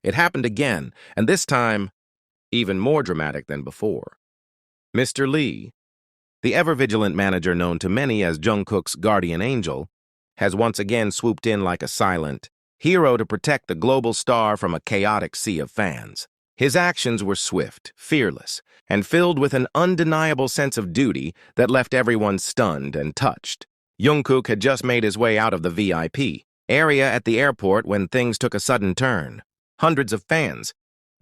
It happened again, and this time, even more dramatic than before. Mr. Lee, the ever-vigilant manager known to many as Jungkook's guardian angel, has once again swooped in like a silent hero to protect the global star from a chaotic sea of fans. His actions were swift, fearless, and filled with an undeniable sense of duty that left everyone stunned and touched. Jungkook had just made his way out of the VIP area at the airport when things took a sudden turn. Hundreds of fans,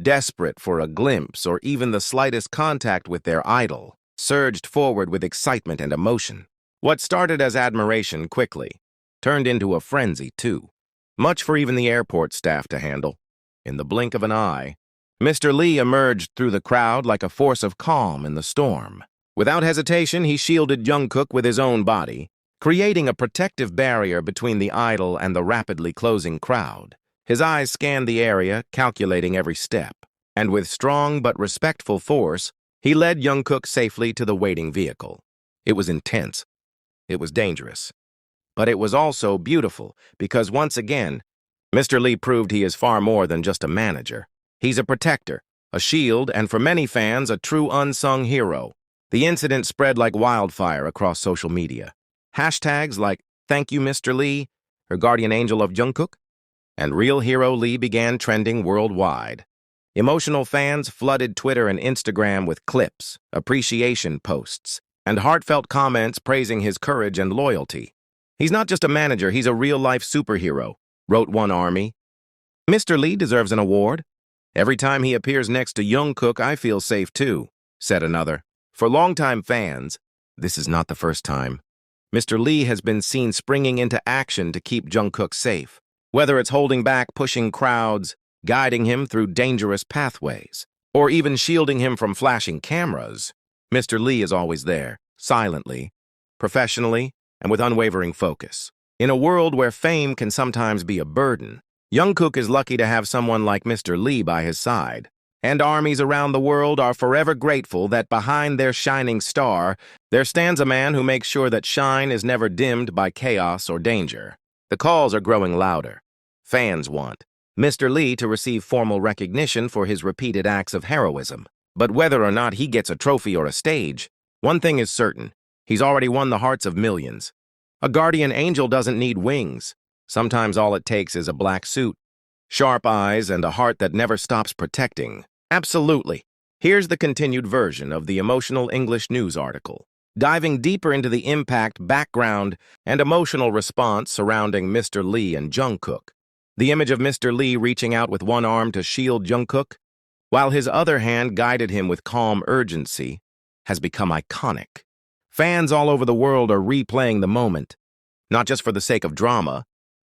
desperate for a glimpse or even the slightest contact with their idol, surged forward with excitement and emotion. What started as admiration quickly turned into a frenzy, too. Much for even the airport staff to handle. In the blink of an eye, Mr. Lee emerged through the crowd like a force of calm in the storm. Without hesitation, he shielded Jungkook with his own body, creating a protective barrier between the idol and the rapidly closing crowd. His eyes scanned the area, calculating every step, and with strong but respectful force, he led Jungkook safely to the waiting vehicle. It was intense. It was dangerous. But it was also beautiful, because once again, Mr. Lee proved he is far more than just a manager. He's a protector, a shield, and for many fans, a true unsung hero. The incident spread like wildfire across social media. Hashtags like, "Thank you, Mr. Lee," or "Guardian Angel of Jungkook," and "Real Hero Lee" began trending worldwide. Emotional fans flooded Twitter and Instagram with clips, appreciation posts, and heartfelt comments praising his courage and loyalty. "He's not just a manager, he's a real-life superhero," wrote one army. "Mr. Lee deserves an award. Every time he appears next to Jungkook, I feel safe too," said another. For longtime fans, this is not the first time. Mr. Lee has been seen springing into action to keep Jungkook safe, whether it's holding back pushing crowds, guiding him through dangerous pathways, or even shielding him from flashing cameras. Mr. Lee is always there, silently, professionally, and with unwavering focus. In a world where fame can sometimes be a burden, Jungkook is lucky to have someone like Mr. Lee by his side. And armies around the world are forever grateful that behind their shining star, there stands a man who makes sure that shine is never dimmed by chaos or danger. The calls are growing louder. Fans want Mr. Lee to receive formal recognition for his repeated acts of heroism. But whether or not he gets a trophy or a stage, one thing is certain. He's already won the hearts of millions. A guardian angel doesn't need wings. Sometimes all it takes is a black suit, sharp eyes, and a heart that never stops protecting. Absolutely. Here's the continued version of the emotional English news article, diving deeper into the impact, background, and emotional response surrounding Mr. Lee and Jungkook. The image of Mr. Lee reaching out with one arm to shield Jungkook, while his other hand guided him with calm urgency, has become iconic. Fans all over the world are replaying the moment, not just for the sake of drama,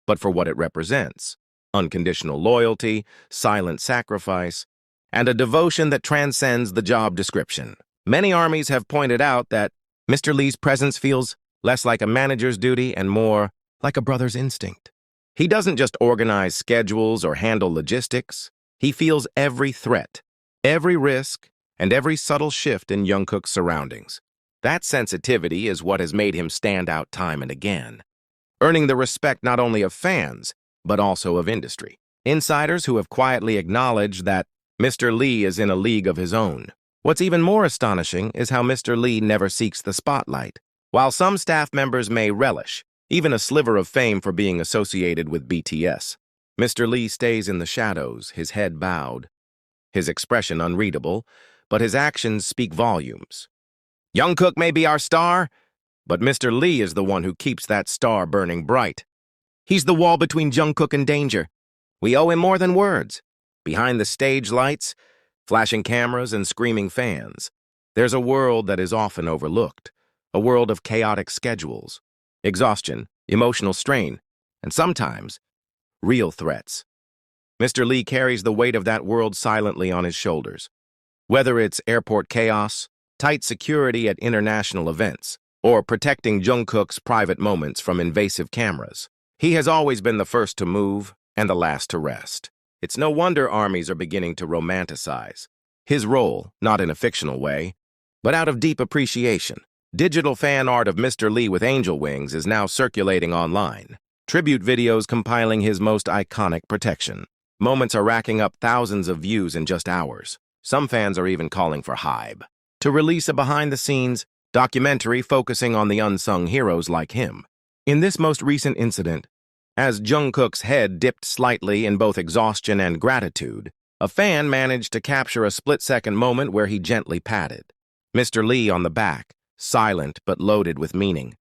but for what it represents: unconditional loyalty, silent sacrifice, and a devotion that transcends the job description. Many armies have pointed out that Mr. Lee's presence feels less like a manager's duty and more like a brother's instinct. He doesn't just organize schedules or handle logistics. He feels every threat, every risk, and every subtle shift in Jungkook's surroundings. That sensitivity is what has made him stand out time and again, earning the respect not only of fans, but also of industry. Insiders who have quietly acknowledged that Mr. Lee is in a league of his own. What's even more astonishing is how Mr. Lee never seeks the spotlight. While some staff members may relish even a sliver of fame for being associated with BTS, Mr. Lee stays in the shadows, his head bowed, his expression unreadable, but his actions speak volumes. Jungkook may be our star, but Mr. Lee is the one who keeps that star burning bright. He's the wall between Jungkook and danger. We owe him more than words. Behind the stage lights, flashing cameras, and screaming fans, there's a world that is often overlooked, a world of chaotic schedules, exhaustion, emotional strain, and sometimes real threats. Mr. Lee carries the weight of that world silently on his shoulders. Whether it's airport chaos, tight security at international events, or protecting Jungkook's private moments from invasive cameras, he has always been the first to move and the last to rest. It's no wonder armies are beginning to romanticize his role, not in a fictional way, but out of deep appreciation. Digital fan art of Mr. Lee with angel wings is now circulating online, tribute videos compiling his most iconic protection. Moments are racking up thousands of views in just hours. Some fans are even calling for Hybe to release a behind-the-scenes documentary focusing on the unsung heroes like him. In this most recent incident, as Jungkook's head dipped slightly in both exhaustion and gratitude, a fan managed to capture a split-second moment where he gently patted Mr. Lee on the back, silent but loaded with meaning.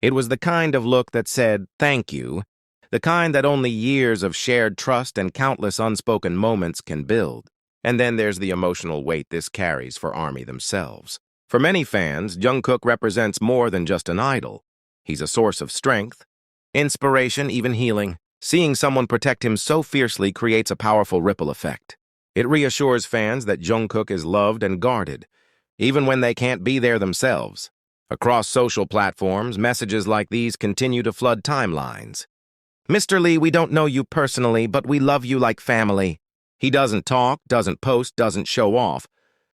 It was the kind of look that said, "Thank you," the kind that only years of shared trust and countless unspoken moments can build. And then there's the emotional weight this carries for ARMY themselves. For many fans, Jungkook represents more than just an idol. He's a source of strength, inspiration, even healing. Seeing someone protect him so fiercely creates a powerful ripple effect. It reassures fans that Jungkook is loved and guarded, even when they can't be there themselves. Across social platforms, messages like these continue to flood timelines. "Mr. Lee, we don't know you personally, but we love you like family." He doesn't talk, doesn't post, doesn't show off,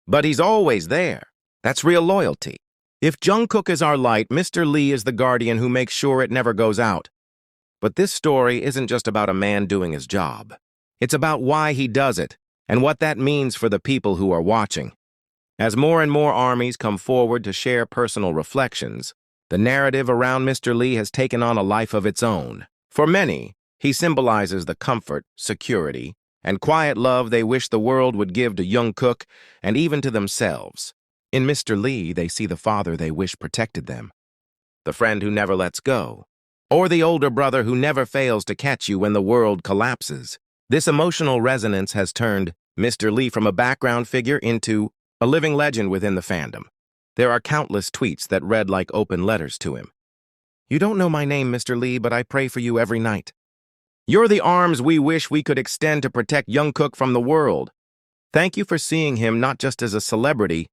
but he's always there. That's real loyalty. If Jungkook is our light, Mr. Lee is the guardian who makes sure it never goes out. But this story isn't just about a man doing his job. It's about why he does it and what that means for the people who are watching. As more and more armies come forward to share personal reflections, the narrative around Mr. Lee has taken on a life of its own. For many, he symbolizes the comfort, security, and quiet love they wish the world would give to Jungkook and even to themselves. In Mr. Lee, they see the father they wish protected them, the friend who never lets go, or the older brother who never fails to catch you when the world collapses. This emotional resonance has turned Mr. Lee from a background figure into a living legend within the fandom. There are countless tweets that read like open letters to him. "You don't know my name, Mr. Lee, but I pray for you every night. You're the arms we wish we could extend to protect Jungkook from the world. Thank you for seeing him not just as a celebrity,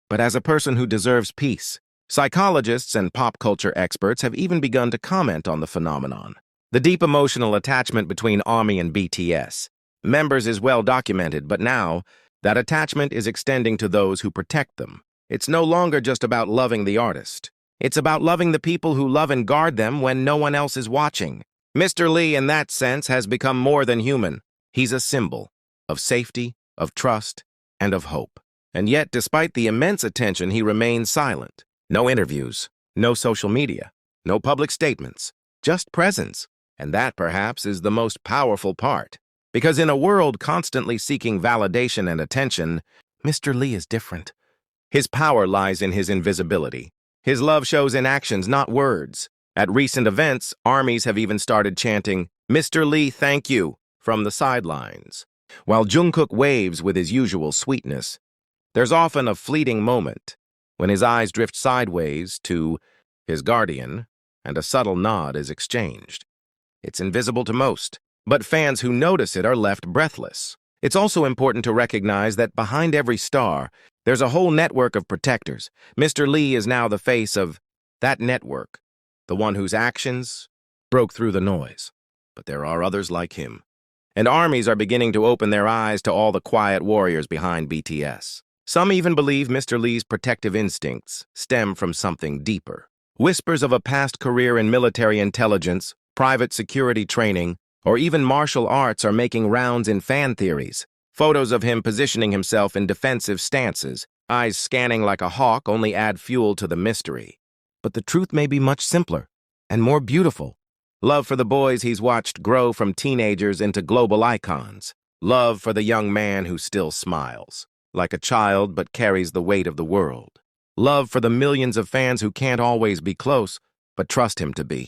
but as a person who deserves peace." Psychologists and pop culture experts have even begun to comment on the phenomenon. The deep emotional attachment between ARMY and BTS members is well documented, but now that attachment is extending to those who protect them. It's no longer just about loving the artist. It's about loving the people who love and guard them when no one else is watching. Mr. Lee, in that sense, has become more than human. He's a symbol of safety, of trust, and of hope. And yet, despite the immense attention, he remains silent. No interviews, no social media, no public statements, just presence. And that, perhaps, is the most powerful part. Because in a world constantly seeking validation and attention, Mr. Lee is different. His power lies in his invisibility. His love shows in actions, not words. At recent events, armies have even started chanting, "Mr. Lee, thank you," from the sidelines. While Jungkook waves with his usual sweetness, there's often a fleeting moment when his eyes drift sideways to his guardian and a subtle nod is exchanged. It's invisible to most, but fans who notice it are left breathless. It's also important to recognize that behind every star, there's a whole network of protectors. Mr. Lee is now the face of that network, the one whose actions broke through the noise. But there are others like him. And armies are beginning to open their eyes to all the quiet warriors behind BTS. Some even believe Mr. Lee's protective instincts stem from something deeper. Whispers of a past career in military intelligence, private security training, or even martial arts are making rounds in fan theories. Photos of him positioning himself in defensive stances, eyes scanning like a hawk, only add fuel to the mystery. But the truth may be much simpler and more beautiful. Love for the boys he's watched grow from teenagers into global icons. Love for the young man who still smiles, like a child but carries the weight of the world. Love for the millions of fans who can't always be close, but trust him to be.